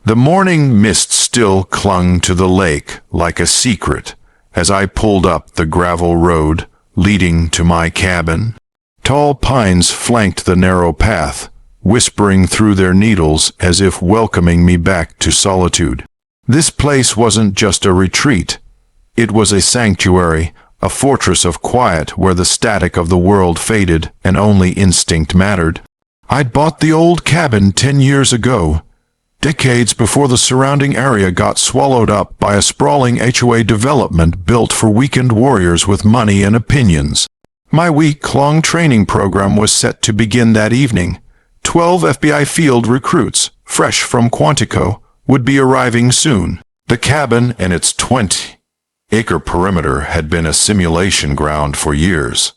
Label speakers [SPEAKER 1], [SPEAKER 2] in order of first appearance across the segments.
[SPEAKER 1] The morning mist still clung to the lake like a secret as I pulled up the gravel road leading to my cabin. Tall pines flanked the narrow path, whispering through their needles as if welcoming me back to solitude. This place wasn't just a retreat. It was a sanctuary, a fortress of quiet where the static of the world faded and only instinct mattered. I'd bought the old cabin 10 years ago, decades before the surrounding area got swallowed up by a sprawling HOA development built for weekend warriors with money and opinions. My week-long training program was set to begin that evening. 12 FBI field recruits, fresh from Quantico, would be arriving soon. The cabin and its 20-acre perimeter had been a simulation ground for years,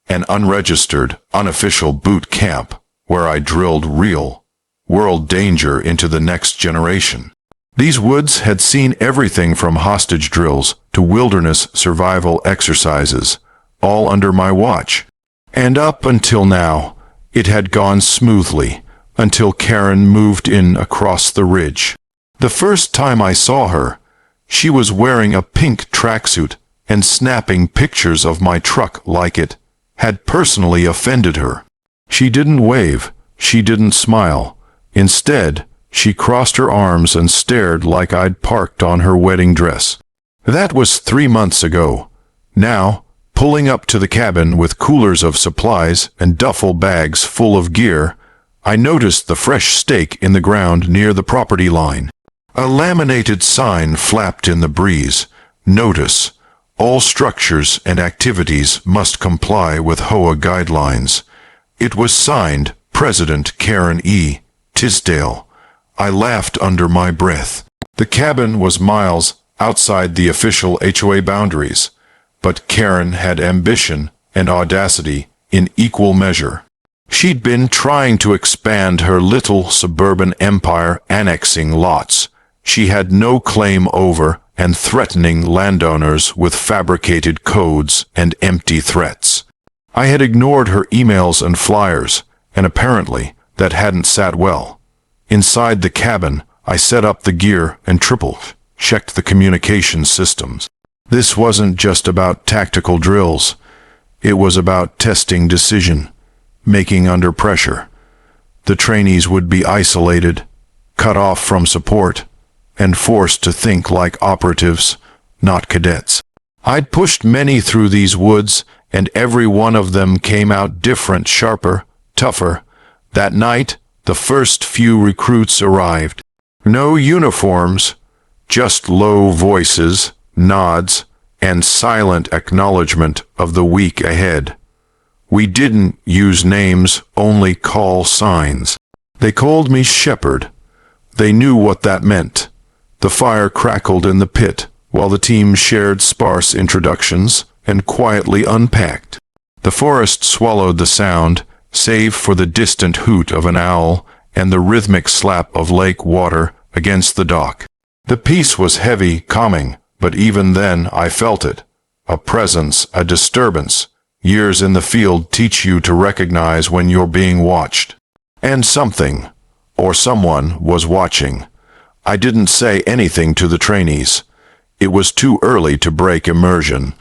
[SPEAKER 1] an unregistered, unofficial boot camp where I drilled real-world danger into the next generation. These woods had seen everything from hostage drills to wilderness survival exercises, all under my watch. And up until now, it had gone smoothly, until Karen moved in across the ridge. The first time I saw her, she was wearing a pink tracksuit and snapping pictures of my truck like it had personally offended her. She didn't wave, she didn't smile. Instead, she crossed her arms and stared like I'd parked on her wedding dress. That was 3 months ago. Now, pulling up to the cabin with coolers of supplies and duffel bags full of gear, I noticed the fresh stake in the ground near the property line. A laminated sign flapped in the breeze. Notice: all structures and activities must comply with HOA guidelines. It was signed President Karen E. Tisdale. I laughed under my breath. The cabin was miles outside the official HOA boundaries, but Karen had ambition and audacity in equal measure. She'd been trying to expand her little suburban empire, annexing lots she had no claim over and threatening landowners with fabricated codes and empty threats. I had ignored her emails and flyers, and apparently that hadn't sat well. Inside the cabin, I set up the gear and triple-checked the communication systems. This wasn't just about tactical drills. It was about testing decision-making under pressure. The trainees would be isolated, cut off from support, and forced to think like operatives, not cadets. I'd pushed many through these woods, and every one of them came out different, sharper, tougher. That night, the first few recruits arrived. No uniforms, just low voices, nods, and silent acknowledgement of the week ahead. We didn't use names, only call signs. They called me Shepherd. They knew what that meant. The fire crackled in the pit, while the team shared sparse introductions and quietly unpacked. The forest swallowed the sound, save for the distant hoot of an owl and the rhythmic slap of lake water against the dock. The peace was heavy, calming, but even then I felt it. A presence, a disturbance. Years in the field teach you to recognize when you're being watched. And something, or someone, was watching. I didn't say anything to the trainees. It was too early to break immersion.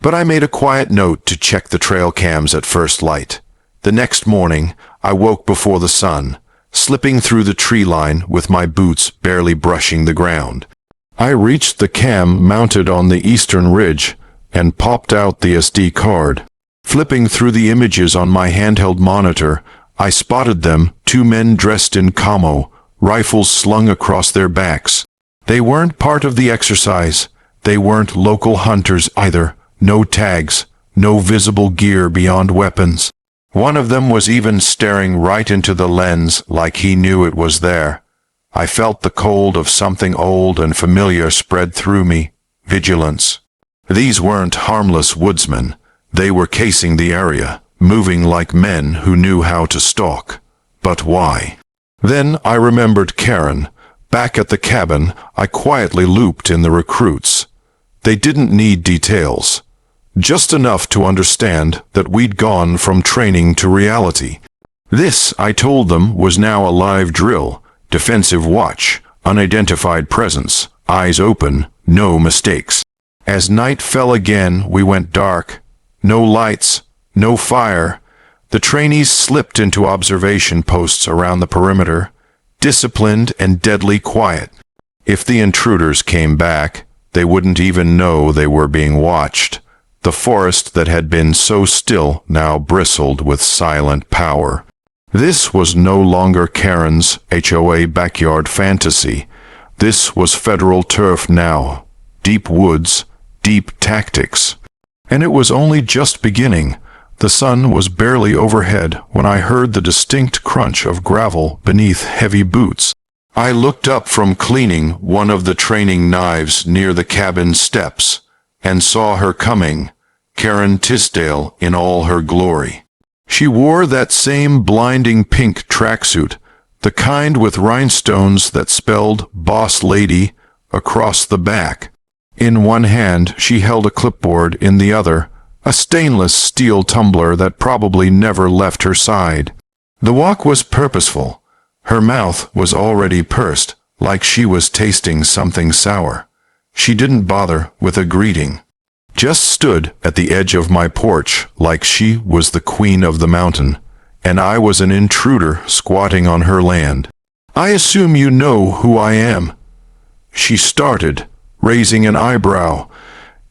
[SPEAKER 1] But I made a quiet note to check the trail cams at first light. The next morning, I woke before the sun, slipping through the tree line with my boots barely brushing the ground. I reached the cam mounted on the eastern ridge and popped out the SD card. Flipping through the images on my handheld monitor, I spotted them, 2 men dressed in camo, rifles slung across their backs. They weren't part of the exercise. They weren't local hunters either. No tags, no visible gear beyond weapons. One of them was even staring right into the lens like he knew it was there. I felt the cold of something old and familiar spread through me. Vigilance. These weren't harmless woodsmen. They were casing the area, moving like men who knew how to stalk. But why? Then I remembered Karen. Back at the cabin, I quietly looped in the recruits. They didn't need details. Just enough to understand that we'd gone from training to reality. This, I told them, was now a live drill, defensive watch, unidentified presence, eyes open, no mistakes. As night fell again, we went dark. No lights, no fire. The trainees slipped into observation posts around the perimeter, disciplined and deadly quiet. If the intruders came back, they wouldn't even know they were being watched. The forest that had been so still now bristled with silent power. This was no longer Karen's HOA backyard fantasy. This was federal turf now. Deep woods, deep tactics. And it was only just beginning. The sun was barely overhead when I heard the distinct crunch of gravel beneath heavy boots. I looked up from cleaning one of the training knives near the cabin steps and saw her coming, Karen Tisdale in all her glory. She wore that same blinding pink tracksuit, the kind with rhinestones that spelled Boss Lady across the back. In one hand she held a clipboard, in the other a stainless steel tumbler that probably never left her side. The walk was purposeful. Her mouth was already pursed, like she was tasting something sour. She didn't bother with a greeting. Just stood at the edge of my porch like she was the queen of the mountain, and I was an intruder squatting on her land. "I assume you know who I am." She started, raising an eyebrow,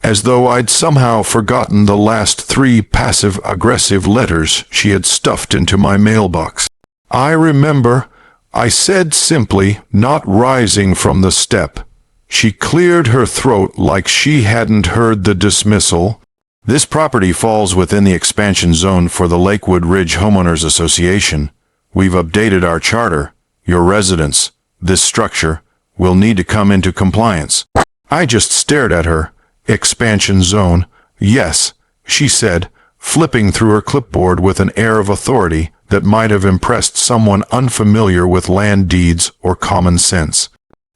[SPEAKER 1] as though I'd somehow forgotten the last 3 passive-aggressive letters she had stuffed into my mailbox. "I remember," I said simply, not rising from the step. She cleared her throat like she hadn't heard the dismissal. "This property falls within the expansion zone for the Lakewood Ridge Homeowners Association. We've updated our charter. Your residents, this structure, will need to come into compliance." I just stared at her. "Expansion zone? Yes," she said, flipping through her clipboard with an air of authority that might have impressed someone unfamiliar with land deeds or common sense.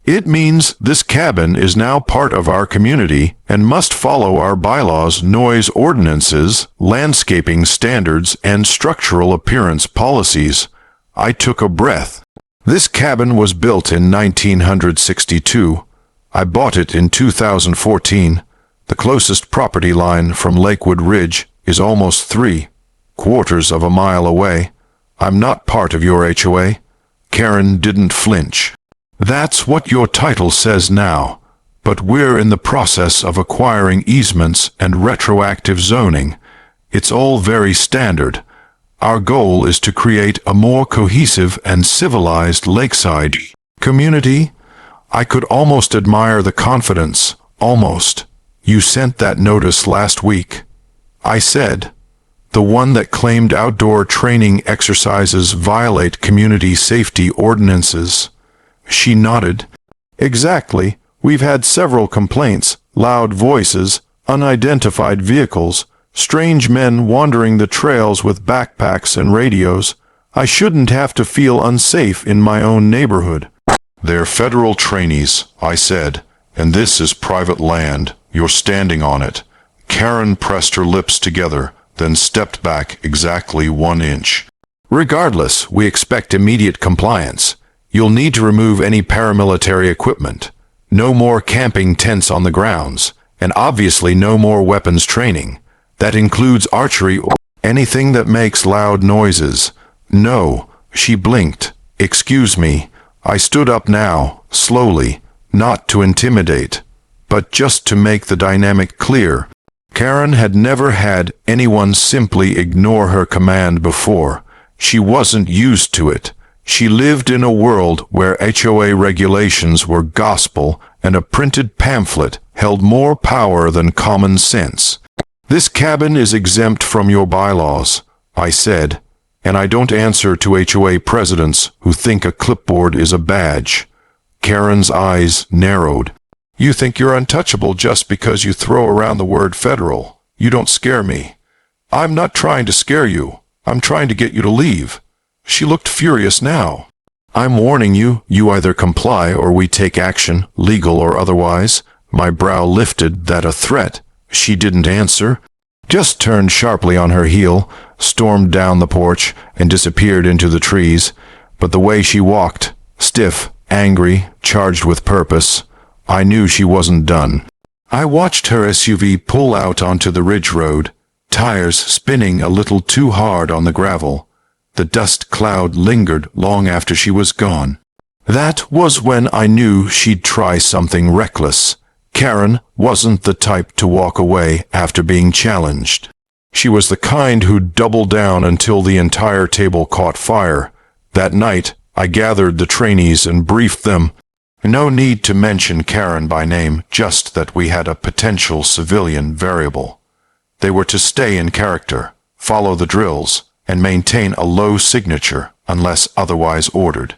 [SPEAKER 1] "It means this cabin is now part of our community and must follow our bylaws, noise ordinances, landscaping standards, and structural appearance policies." I took a breath. This cabin was built in 1962. I bought it in 2014. The closest property line from Lakewood Ridge is almost 3/4 of a mile away. "I'm not part of your HOA." Karen didn't flinch. "That's what your title says now, but we're in the process of acquiring easements and retroactive zoning. It's all very standard. Our goal is to create a more cohesive and civilized lakeside community." I could almost admire the confidence. "Almost. You sent that notice last week," I said. "The one that claimed outdoor training exercises violate community safety ordinances." She nodded. "Exactly. We've had several complaints, loud voices, unidentified vehicles, strange men wandering the trails with backpacks and radios. I shouldn't have to feel unsafe in my own neighborhood." "They're federal trainees," I said, "and this is private land. You're standing on it." Karen pressed her lips together, then stepped back exactly 1 inch. "Regardless, we expect immediate compliance. You'll need to remove any paramilitary equipment. No more camping tents on the grounds, and obviously no more weapons training. That includes archery or anything that makes loud noises." "No," she blinked. "Excuse me." I stood up now, slowly, not to intimidate, but just to make the dynamic clear. Karen had never had anyone simply ignore her command before. She wasn't used to it. She lived in a world where HOA regulations were gospel and a printed pamphlet held more power than common sense. "This cabin is exempt from your bylaws," I said, "and I don't answer to HOA presidents who think a clipboard is a badge." Karen's eyes narrowed. "You think you're untouchable just because you throw around the word federal. You don't scare me." "I'm not trying to scare you. I'm trying to get you to leave." She looked furious now. "I'm warning you, you either comply or we take action, legal or otherwise." My brow lifted. That a threat? She didn't answer. Just turned sharply on her heel, stormed down the porch, and disappeared into the trees. But the way she walked, stiff angry, charged with purpose. I knew she wasn't done. I watched her SUV pull out onto the ridge road, tires spinning a little too hard on the gravel. The dust cloud lingered long after she was gone. That was when I knew she'd try something reckless. Karen wasn't the type to walk away after being challenged. She was the kind who'd double down until the entire table caught fire. That night, I gathered the trainees and briefed them. No need to mention Karen by name, just that we had a potential civilian variable. They were to stay in character, follow the drills, and maintain a low signature unless otherwise ordered.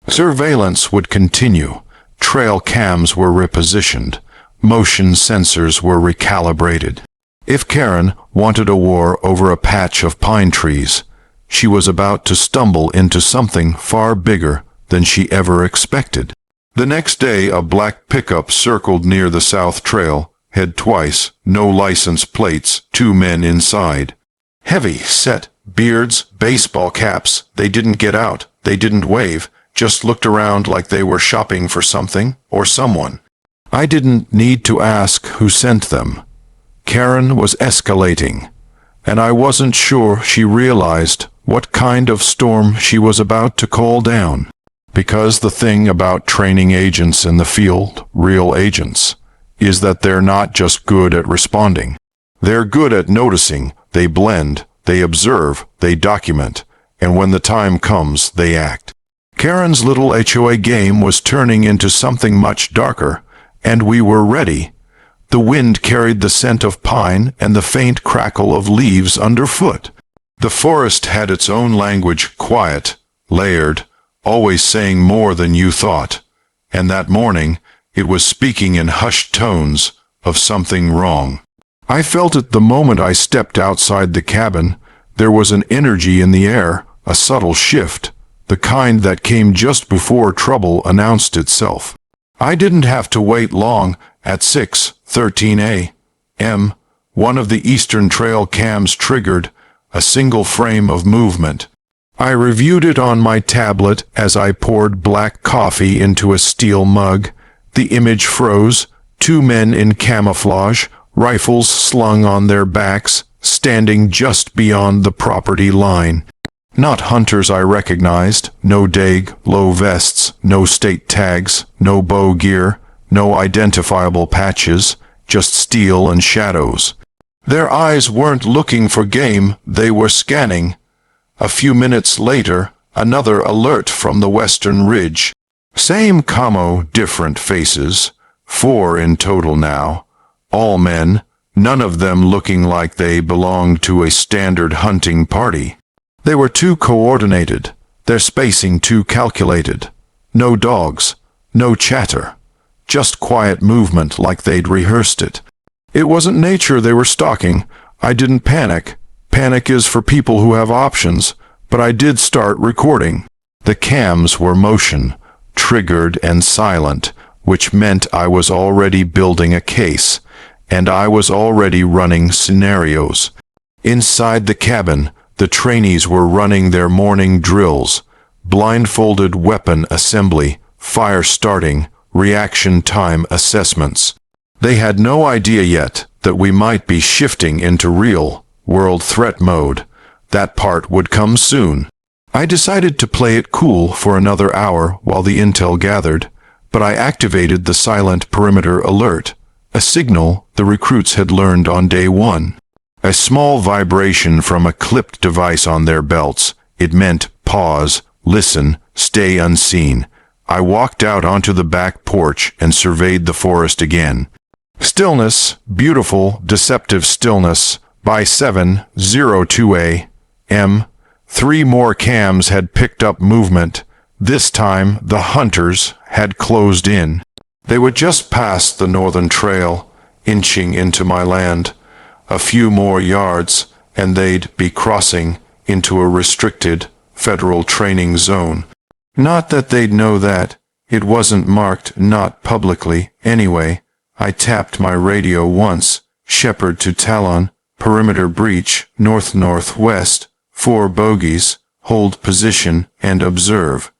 [SPEAKER 1] Surveillance would continue. Trail cams were repositioned. Motion sensors were recalibrated. If Karen wanted a war over a patch of pine trees, she was about to stumble into something far bigger than she ever expected. The next day, a black pickup circled near the South Trail, head twice, no license plates, 2 men inside. Heavy set, beards, baseball caps. They didn't get out, they didn't wave, just looked around like they were shopping for something or someone. I didn't need to ask who sent them. Karen was escalating, and I wasn't sure she realized what kind of storm she was about to call down. Because the thing about training agents in the field, real agents, is that they're not just good at responding. They're good at noticing, they blend, they observe, they document, and when the time comes, they act. Karen's little HOA game was turning into something much darker, and we were ready. The wind carried the scent of pine and the faint crackle of leaves underfoot. The forest had its own language, quiet, layered, always saying more than you thought. And that morning, it was speaking in hushed tones of something wrong. I felt it the moment I stepped outside the cabin. There was an energy in the air, a subtle shift, the kind that came just before trouble announced itself. I didn't have to wait long. At 6:13 a.m., one of the Eastern Trail cams triggered, a single frame of movement. I reviewed it on my tablet as I poured black coffee into a steel mug. The image froze, 2 men in camouflage, rifles slung on their backs, standing just beyond the property line. Not hunters I recognized, no Daig, low vests, no state tags, no bow gear, no identifiable patches, just steel and shadows. Their eyes weren't looking for game, they were scanning. A few minutes later, another alert from the western ridge. Same camo, different faces. 4 in total now. All men, none of them looking like they belonged to a standard hunting party. They were too coordinated, their spacing too calculated. No dogs, no chatter. Just quiet movement like they'd rehearsed it. It wasn't nature they were stalking. I didn't panic. Panic is for people who have options, but I did start recording. The cams were motion, triggered and silent, which meant I was already building a case, and I was already running scenarios. Inside the cabin, the trainees were running their morning drills, blindfolded weapon assembly, fire starting, reaction time assessments. They had no idea yet that we might be shifting into real-world threat mode. That part would come soon. I decided to play it cool for another hour while the intel gathered, but I activated the silent perimeter alert, a signal the recruits had learned on day 1. A small vibration from a clipped device on their belts. It meant pause, listen, stay unseen. I walked out onto the back porch and surveyed the forest again. Stillness, beautiful, deceptive stillness. By 7:02 a.m., 3 more cams had picked up movement. This time, the hunters had closed in. They were just past the northern trail, inching into my land. A few more yards, and they'd be crossing into a restricted federal training zone. Not that they'd know that. It wasn't marked, not publicly, anyway. I tapped my radio once. Shepherd to Talon, perimeter breach, north-northwest, 4 bogies, hold position and observe.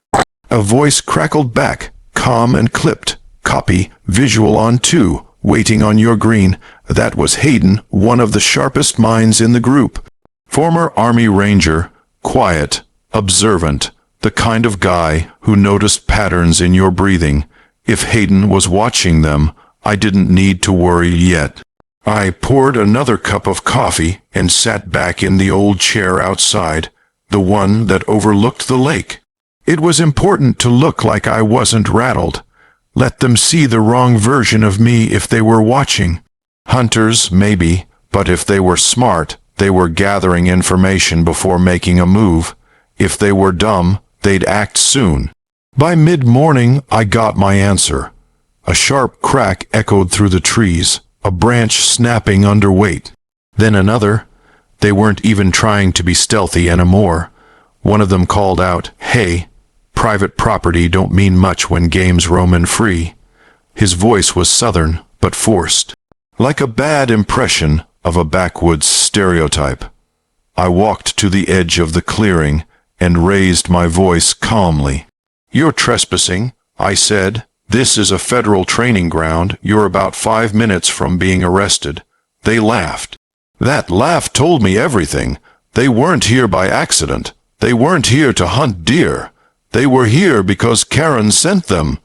[SPEAKER 1] A voice crackled back. calm and clipped. Copy, visual on 2, waiting on your green. That was Hayden, one of the sharpest minds in the group. Former Army Ranger, quiet, observant, the kind of guy who noticed patterns in your breathing. If Hayden was watching them, I didn't need to worry yet. I poured another cup of coffee and sat back in the old chair outside, the one that overlooked the lake. It was important to look like I wasn't rattled. Let them see the wrong version of me if they were watching. Hunters, maybe, but if they were smart, they were gathering information before making a move. If they were dumb, they'd act soon. By mid-morning, I got my answer. A sharp crack echoed through the trees, a branch snapping under weight. Then another. They weren't even trying to be stealthy anymore. One of them called out, "Hey, private property don't mean much when game's roamin' free." His voice was southern, but forced, like a bad impression of a backwoods stereotype. I walked to the edge of the clearing and raised my voice calmly. "You're trespassing," I said. "This is a federal training ground. You're about 5 minutes from being arrested." They laughed. That laugh told me everything. They weren't here by accident. They weren't here to hunt deer. They were here because Karen sent them.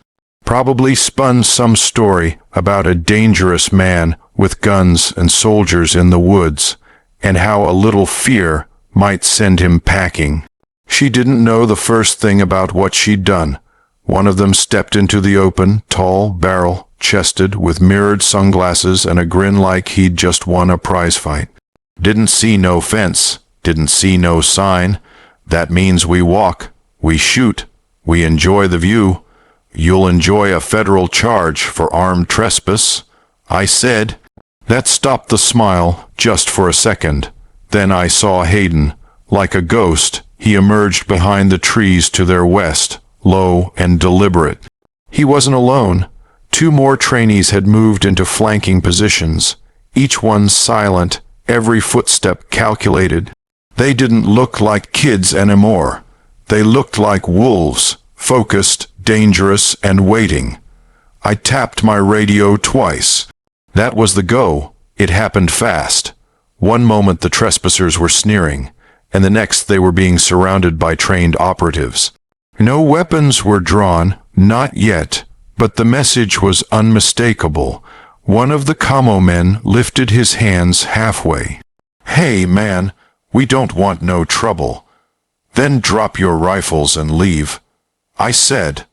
[SPEAKER 1] Probably spun some story about a dangerous man with guns and soldiers in the woods, and how a little fear might send him packing. She didn't know the first thing about what she'd done. One of them stepped into the open, tall, barrel-chested, with mirrored sunglasses and a grin like he'd just won a prize fight. Didn't see no fence, didn't see no sign. That means we walk, we shoot, we enjoy the view. You'll enjoy a federal charge for armed trespass, I said. That stopped the smile just for a second. Then I saw Hayden. Like a ghost, he emerged behind the trees to their west, low and deliberate. He wasn't alone. 2 more trainees had moved into flanking positions, each one silent, every footstep calculated. They didn't look like kids anymore. They looked like wolves, focused, dangerous, and waiting. I tapped my radio twice. That was the go. It happened fast. One moment the trespassers were sneering, and the next they were being surrounded by trained operatives. No weapons were drawn, not yet, but the message was unmistakable. One of the camo men lifted his hands halfway. "Hey, man, we don't want no trouble. Then drop your rifles and leave," I said.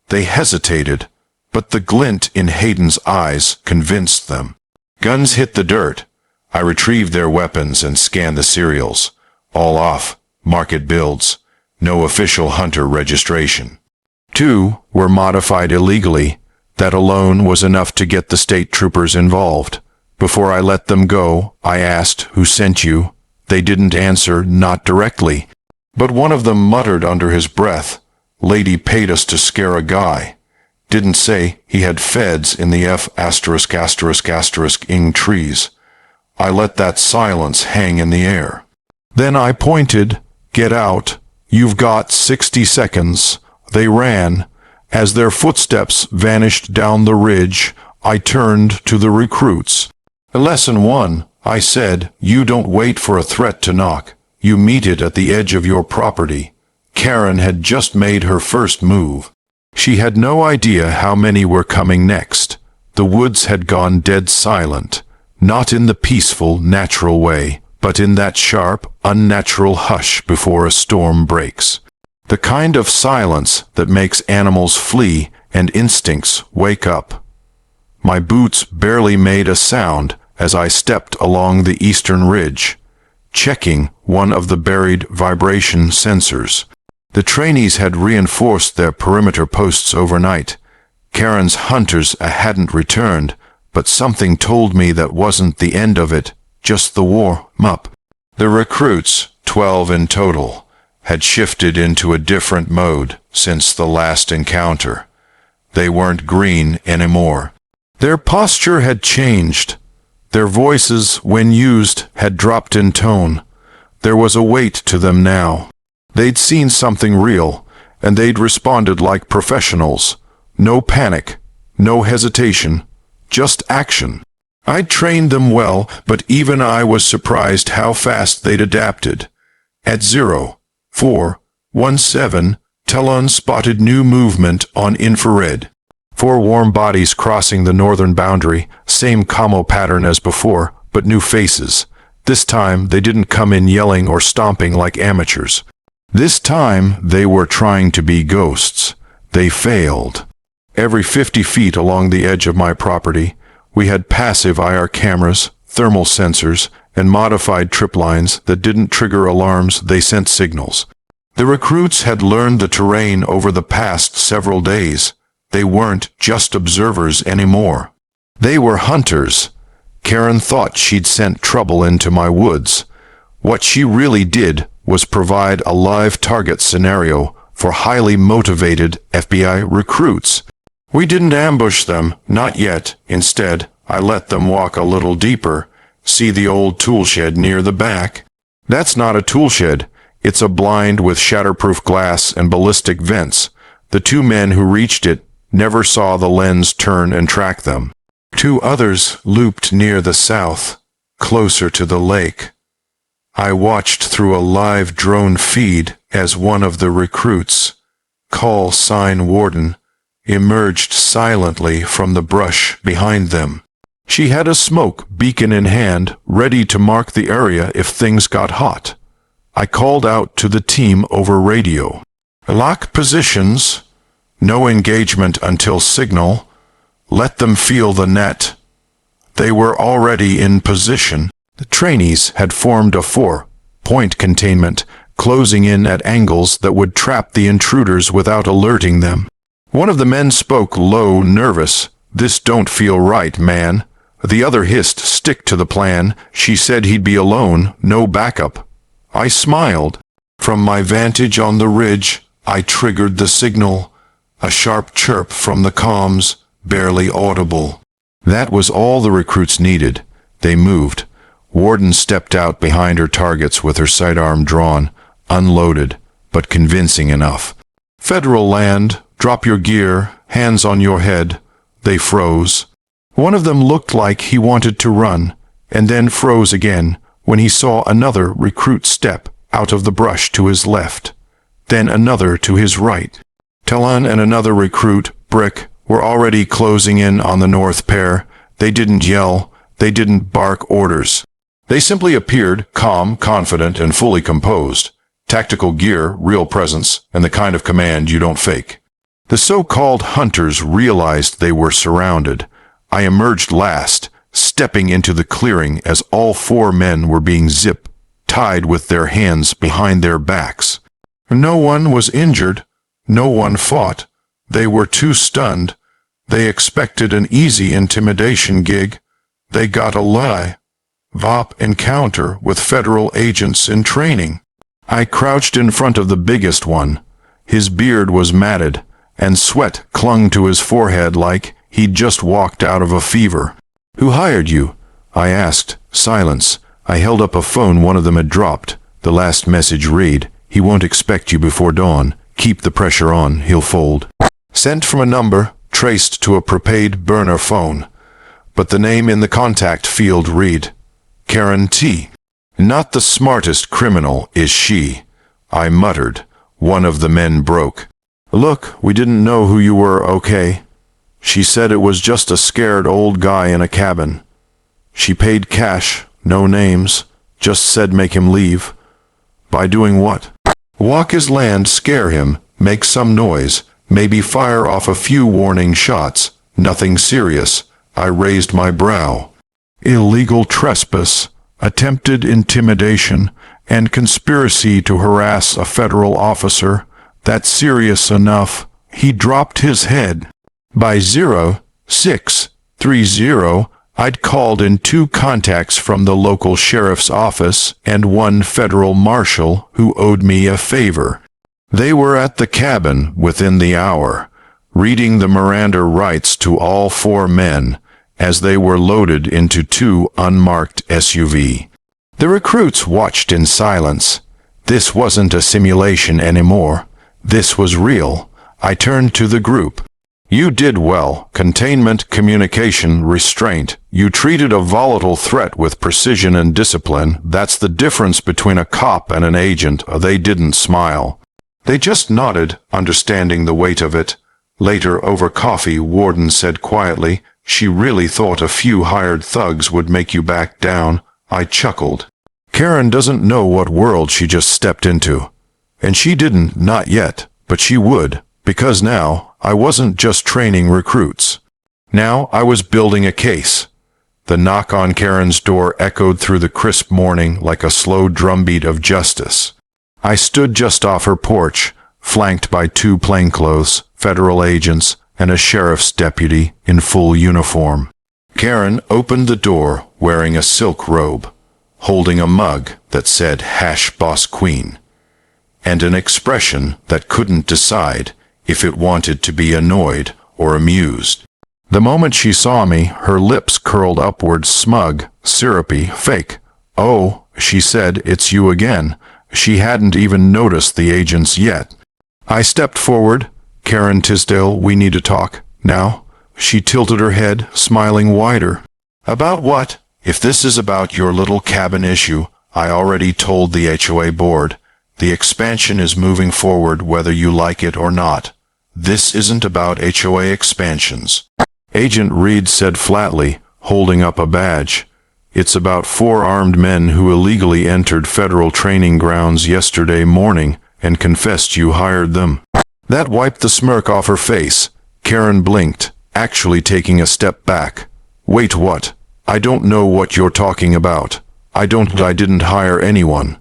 [SPEAKER 1] They hesitated, but the glint in Hayden's eyes convinced them. Guns hit the dirt. I retrieved their weapons and scanned the serials. All off, market builds, no official hunter registration. 2 were modified illegally. That alone was enough to get the state troopers involved. Before I let them go, I asked, "Who sent you?" They didn't answer, not directly. But one of them muttered under his breath, "Lady paid us to scare a guy." Didn't say he had feds in the F******ing trees. I let that silence hang in the air. Then I pointed, "Get out. You've got 60 seconds. They ran. As their footsteps vanished down the ridge, I turned to the recruits. "Lesson 1, I said, you don't wait for a threat to knock. You meet it at the edge of your property." Karen had just made her first move. She had no idea how many were coming next. The woods had gone dead silent, not in the peaceful, natural way, but in that sharp, unnatural hush before a storm breaks. The kind of silence that makes animals flee and instincts wake up. My boots barely made a sound as I stepped along the eastern ridge, checking one of the buried vibration sensors. The trainees had reinforced their perimeter posts overnight. Karen's hunters hadn't returned, but something told me that wasn't the end of it, just the warm-up. The recruits, 12 in total, had shifted into a different mode since the last encounter. They weren't green anymore. Their posture had changed. Their voices, when used, had dropped in tone. There was a weight to them now. They'd seen something real, and they'd responded like professionals. No panic, no hesitation, just action. I'd trained them well, but even I was surprised how fast they'd adapted. At 0417, Talon spotted new movement on infrared. 4 warm bodies crossing the northern boundary, same camo pattern as before, but new faces. This time, they didn't come in yelling or stomping like amateurs. This time, they were trying to be ghosts. They failed. Every 50 feet along the edge of my property, we had passive IR cameras, thermal sensors, and modified trip lines that didn't trigger alarms, they sent signals. The recruits had learned the terrain over the past several days. They weren't just observers anymore. They were hunters. Karen thought she'd sent trouble into my woods. What she really did was provide a live target scenario for highly motivated FBI recruits. We didn't ambush them, not yet. Instead, I let them walk a little deeper. See the old tool shed near the back? That's not a tool shed. It's a blind with shatterproof glass and ballistic vents. The 2 men who reached it never saw the lens turn and track them. 2 others looped near the south, closer to the lake. I watched through a live drone feed as one of the recruits, call sign Warden, emerged silently from the brush behind them. She had a smoke beacon in hand, ready to mark the area if things got hot. I called out to the team over radio. Lock positions. No engagement until signal. Let them feel the net. They were already in position. The trainees had formed a 4-point containment, closing in at angles that would trap the intruders without alerting them. One of the men spoke low, nervous. "This don't feel right, man." The other hissed, "Stick to the plan." She said he'd be alone, no backup. I smiled. From my vantage on the ridge, I triggered the signal. A sharp chirp from the comms, barely audible. That was all the recruits needed. They moved. Warden stepped out behind her targets with her sidearm drawn, unloaded, but convincing enough. "Federal land, drop your gear, hands on your head." They froze. One of them looked like he wanted to run, and then froze again when he saw another recruit step out of the brush to his left, then another to his right. Talon and another recruit, Brick, were already closing in on the north pair. They didn't yell. They didn't bark orders. They simply appeared, calm, confident, and fully composed. Tactical gear, real presence, and the kind of command you don't fake. The so-called hunters realized they were surrounded. I emerged last, stepping into the clearing as all 4 men were being tied with their hands behind their backs. No one was injured. No one fought. They were too stunned. They expected an easy intimidation gig. They got a live encounter with federal agents in training. I crouched in front of the biggest one. His beard was matted, and sweat clung to his forehead like he'd just walked out of a fever. "Who hired you?" I asked. Silence. I held up a phone one of them had dropped. The last message read, "He won't expect you before dawn. Keep the pressure on, he'll fold." Sent from a number, traced to a prepaid burner phone. But the name in the contact field read, Karen T. "Not the smartest criminal, is she?" I muttered. One of the men broke. "Look, we didn't know who you were, okay?" She said it was just a scared old guy in a cabin. She paid cash, no names, just said make him leave. By doing what? Walk his land, scare him, make some noise, maybe fire off a few warning shots. Nothing serious. I raised my brow. Illegal trespass, attempted intimidation, and conspiracy to harass a federal officer. That's serious enough. He dropped his head. By 0630, I'd called in 2 contacts from the local sheriff's office and 1 federal marshal who owed me a favor. They were at the cabin within the hour, reading the Miranda rights to all 4 men as they were loaded into 2 unmarked SUV. The recruits watched in silence. This wasn't a simulation anymore. This was real. I turned to the group. You did well. Containment, communication, restraint. You treated a volatile threat with precision and discipline. That's the difference between a cop and an agent. They didn't smile. They just nodded, understanding the weight of it. Later, over coffee, Warden said quietly, "She really thought a few hired thugs would make you back down." I chuckled. Karen doesn't know what world she just stepped into. And she didn't, not yet, but she would, because now I wasn't just training recruits. Now I was building a case. The knock on Karen's door echoed through the crisp morning like a slow drumbeat of justice. I stood just off her porch, flanked by 2 plainclothes, federal agents, and a sheriff's deputy in full uniform. Karen opened the door wearing a silk robe, holding a mug that said "Hash Boss Queen," and an expression that couldn't decide if it wanted to be annoyed or amused. The moment she saw me, her lips curled upward, smug, syrupy, fake. "Oh," she said, "it's you again." She hadn't even noticed the agents yet. I stepped forward. "Karen Tisdale, we need to talk. Now?" She tilted her head, smiling wider. "About what? If this is about your little cabin issue, I already told the HOA board. The expansion is moving forward whether you like it or not. This isn't about HOA expansions." Agent Reed said flatly, holding up a badge. "It's about 4 armed men who illegally entered federal training grounds yesterday morning and confessed you hired them." That wiped the smirk off her face. Karen blinked, actually taking a step back. "Wait, what? I don't know what you're talking about. I didn't hire anyone."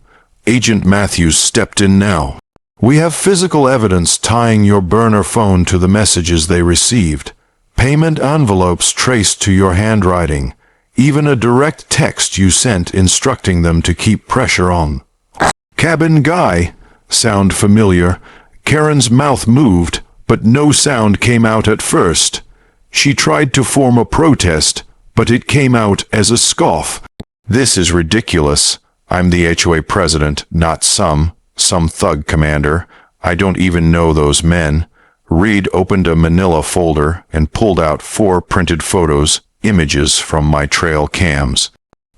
[SPEAKER 1] Agent Matthews stepped in now. "We have physical evidence tying your burner phone to the messages they received. Payment envelopes traced to your handwriting. Even a direct text you sent instructing them to keep pressure on." "Cabin guy," sound familiar. Karen's mouth moved, but no sound came out at first. She tried to form a protest, but it came out as a scoff. "This is ridiculous. I'm the HOA president, not some thug commander. I don't even know those men." Reed opened a manila folder and pulled out 4 printed photos, images from my trail cams.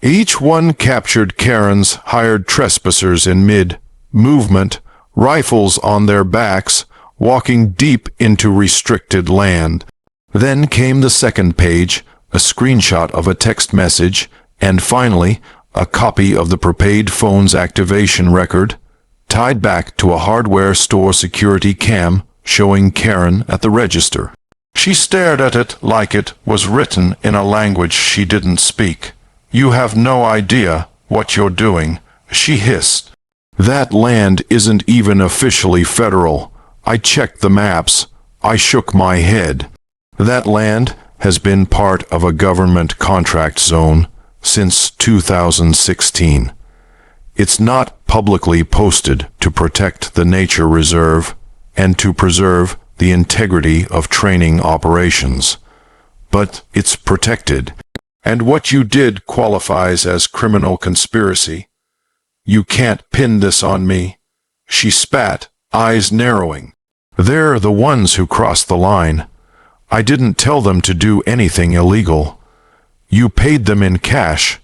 [SPEAKER 1] Each one captured Karen's hired trespassers in mid-movement, rifles on their backs, walking deep into restricted land. Then came the second page, a screenshot of a text message, and finally, a copy of the prepaid phone's activation record, tied back to a hardware store security cam showing Karen at the register. She stared at it like it was written in a language she didn't speak. "You have no idea what you're doing," she hissed. "That land isn't even officially federal. I checked the maps." I shook my head. "That land has been part of a government contract zone since 2016. It's not publicly posted to protect the nature reserve and to preserve the integrity of training operations. But it's protected. And what you did qualifies as criminal conspiracy. You can't pin this on me." She spat, eyes narrowing. "They're the ones who crossed the line. I didn't tell them to do anything illegal. You paid them in cash,"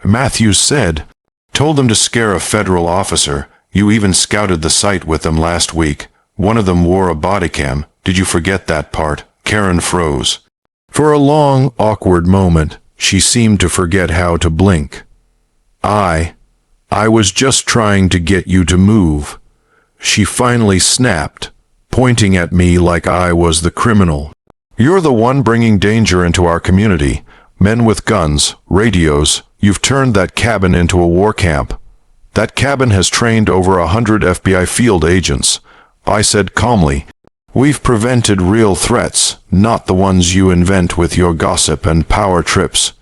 [SPEAKER 1] Matthews said. "Told them to scare a federal officer. You even scouted the site with them last week. One of them wore a body cam. Did you forget that part?" Karen froze. For a long, awkward moment, she seemed to forget how to blink. I was just trying to get you to move." She finally snapped, pointing at me like I was the criminal. "You're the one bringing danger into our community. Men with guns, radios. You've turned that cabin into a war camp. That cabin has trained over 100 FBI field agents." I said calmly, "We've prevented real threats, not the ones you invent with your gossip and power trips.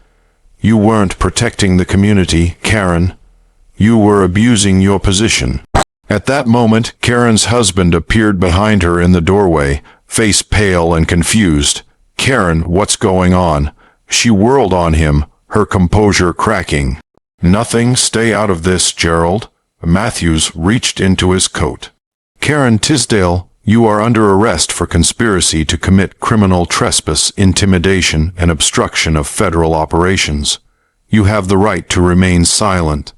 [SPEAKER 1] You weren't protecting the community, Karen. You were abusing your position." At that moment, Karen's husband appeared behind her in the doorway, face pale and confused. "Karen, what's going on?" She whirled on him, her composure cracking. "Nothing, stay out of this, Gerald." Matthews reached into his coat. "Karen Tisdale, You are under arrest for conspiracy to commit criminal trespass, intimidation, and obstruction of federal operations. You have the right to remain silent."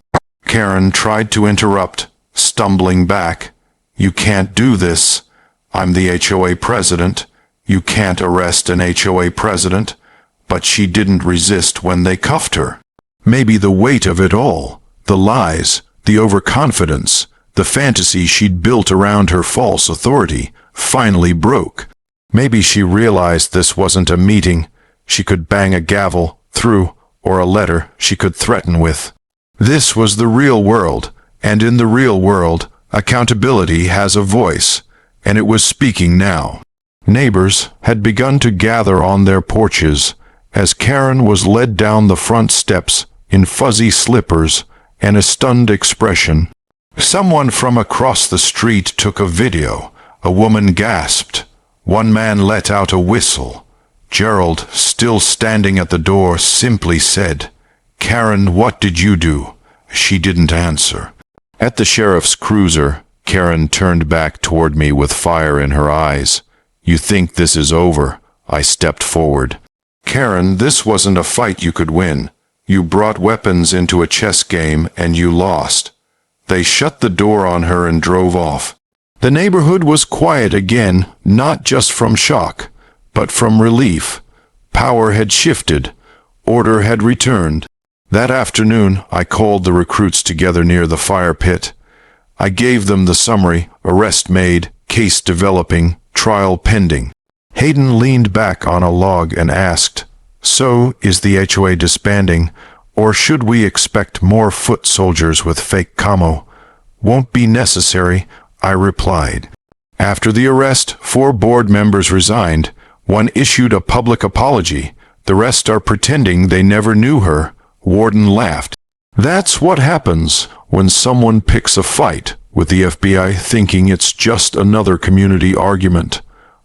[SPEAKER 1] Karen tried to interrupt, stumbling back. "You can't do this. I'm the HOA president. You can't arrest an HOA president." But she didn't resist when they cuffed her. Maybe the weight of it all, the lies, the overconfidence, the fantasy she'd built around her false authority, finally broke. Maybe she realized this wasn't a meeting she could bang a gavel through, or a letter she could threaten with. This was the real world, and in the real world, accountability has a voice, and it was speaking now. Neighbors had begun to gather on their porches as Karen was led down the front steps in fuzzy slippers and a stunned expression. Someone from across the street took a video. A woman gasped. One man let out a whistle. Gerald, still standing at the door, simply said, "Karen, what did you do?" She didn't answer. At the sheriff's cruiser, Karen turned back toward me with fire in her eyes. "You think this is over?" I stepped forward. "Karen, this wasn't a fight you could win. You brought weapons into a chess game and you lost." They shut the door on her and drove off. The neighborhood was quiet again, not just from shock, but from relief. Power had shifted. Order had returned. That afternoon, I called the recruits together near the fire pit. I gave them the summary: arrest made, case developing, trial pending. Hayden leaned back on a log and asked, "So, is the HOA disbanding, or should we expect more foot soldiers with fake camo?" "Won't be necessary," I replied. After the arrest, 4 board members resigned. One issued a public apology. The rest are pretending they never knew her. Warden laughed. "That's what happens when someone picks a fight with the FBI thinking it's just another community argument."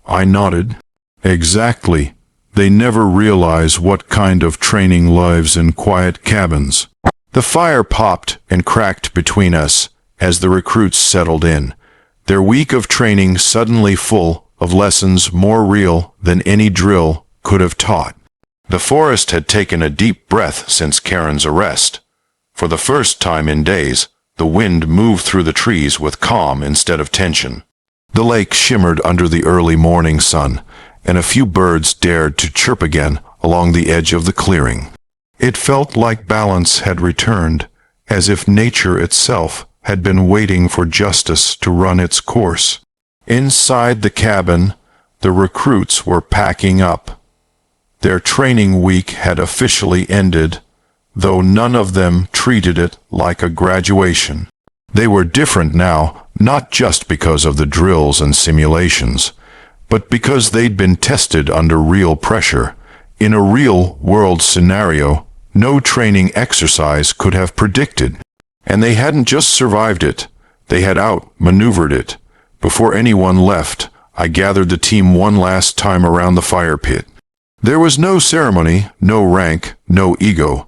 [SPEAKER 1] I nodded. "Exactly. They never realize what kind of training lives in quiet cabins." The fire popped and cracked between us as the recruits settled in, their week of training suddenly full of lessons more real than any drill could have taught. The forest had taken a deep breath since Karen's arrest. For the first time in days, the wind moved through the trees with calm instead of tension. The lake shimmered under the early morning sun, and a few birds dared to chirp again along the edge of the clearing. It felt like balance had returned, as if nature itself had been waiting for justice to run its course. Inside the cabin, the recruits were packing up. Their training week had officially ended, though none of them treated it like a graduation. They were different now, not just because of the drills and simulations, but because they'd been tested under real pressure. In a real-world scenario, no training exercise could have predicted. And they hadn't just survived it, they had outmaneuvered it. Before anyone left, I gathered the team one last time around the fire pit. There was no ceremony, no rank, no ego.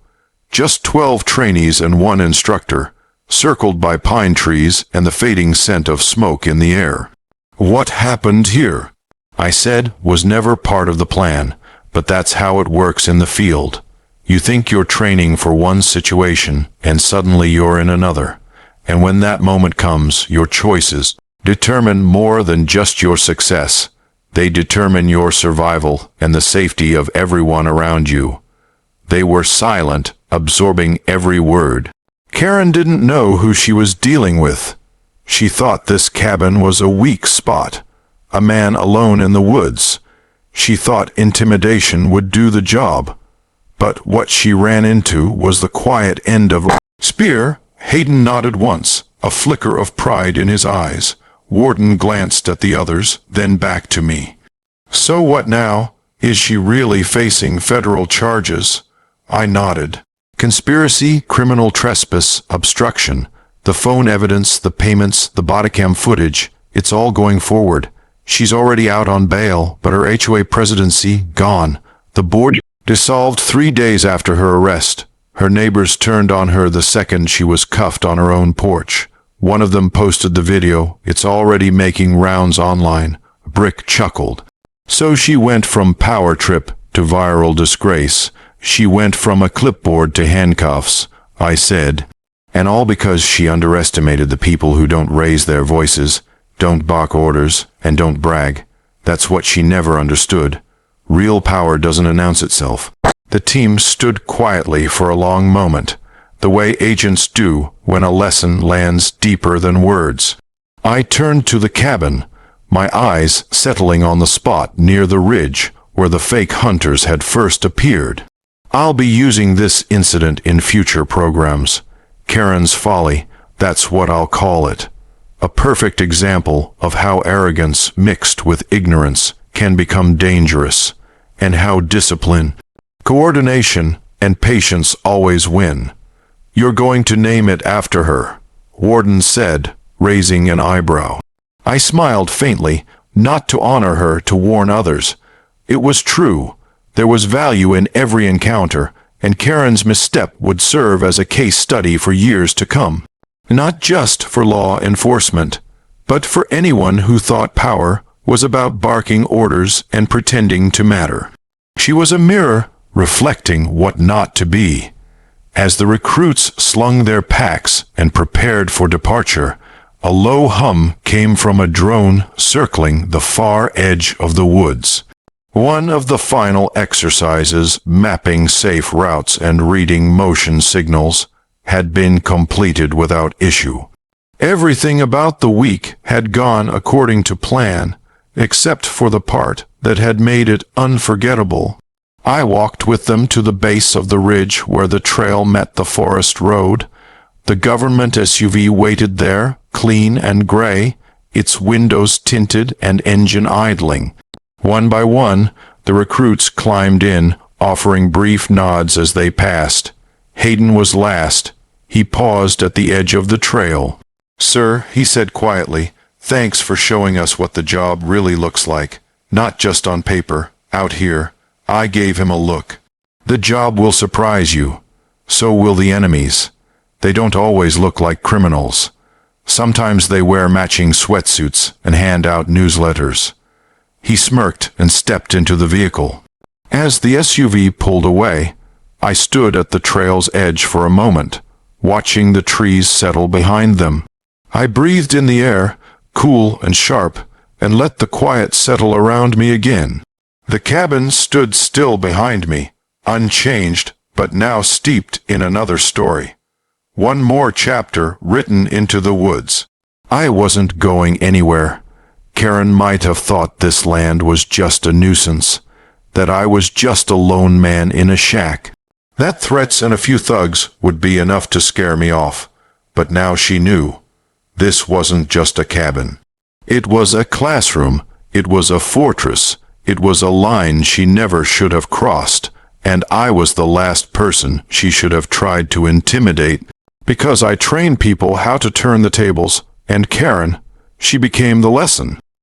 [SPEAKER 1] Just 12 trainees and 1 instructor, circled by pine trees and the fading scent of smoke in the air. "What happened here?" I said was never part of the plan, but that's how it works in the field. You think you're training for one situation, and suddenly you're in another. And when that moment comes, your choices determine more than just your success. They determine your survival and the safety of everyone around you. They were silent, absorbing every word. Karen didn't know who she was dealing with. She thought this cabin was a weak spot, a man alone in the woods. She thought intimidation would do the job. But what she ran into was the quiet end of spear. Hayden nodded once, a flicker of pride in his eyes. Warden glanced at the others, then back to me. "So what now? Is she really facing federal charges?" I nodded. "Conspiracy, criminal trespass, obstruction. The phone evidence, the payments, the bodycam footage, it's all going forward. She's already out on bail, but her HOA presidency, gone. The board dissolved 3 days after her arrest. Her neighbors turned on her the second she was cuffed on her own porch. One of them posted the video. It's already making rounds online. Brick chuckled. So she went from power trip to viral disgrace. She went from a clipboard to handcuffs, I said. And all because she underestimated the people who don't raise their voices, don't bark orders, and don't brag. That's what she never understood. Real power doesn't announce itself. The team stood quietly for a long moment, the way agents do when a lesson lands deeper than words. I turned to the cabin, my eyes settling on the spot near the ridge where the fake hunters had first appeared. I'll be using this incident in future programs. Karen's folly, that's what I'll call it. A perfect example of how arrogance mixed with ignorance can become dangerous, and how discipline, coordination, and patience always win. You're going to name it after her, Warden said, raising an eyebrow. I smiled faintly, not to honor her, to warn others. It was true. There was value in every encounter, and Karen's misstep would serve as a case study for years to come. Not just for law enforcement, but for anyone who thought power was about barking orders and pretending to matter. She was a mirror reflecting what not to be. As the recruits slung their packs and prepared for departure, a low hum came from a drone circling the far edge of the woods. One of the final exercises, mapping safe routes and reading motion signals, had been completed without issue. Everything about the week had gone according to plan, except for the part that had made it unforgettable. I walked with them to the base of the ridge where the trail met the forest road. The government SUV waited there, clean and gray, its windows tinted and engine idling. One by one, the recruits climbed in, offering brief nods as they passed. Hayden was last. He paused at the edge of the trail. "Sir," he said quietly, "thanks for showing us what the job really looks like. Not just on paper, out here." I gave him a look. "The job will surprise you. So will the enemies. They don't always look like criminals. Sometimes they wear matching sweatsuits and hand out newsletters." He smirked and stepped into the vehicle. As the SUV pulled away, I stood at the trail's edge for a moment, watching the trees settle behind them. I breathed in the air, cool and sharp, and let the quiet settle around me again. The cabin stood still behind me, unchanged, but now steeped in another story. One more chapter written into the woods. I wasn't going anywhere. Karen might have thought this land was just a nuisance, that I was just a lone man in a shack, that threats and a few thugs would be enough to scare me off. But now she knew. This wasn't just a cabin. It was a classroom. It was a fortress. It was a line she never should have crossed, and I was the last person she should have tried to intimidate, because I trained people how to turn the tables, and Karen, she became the lesson.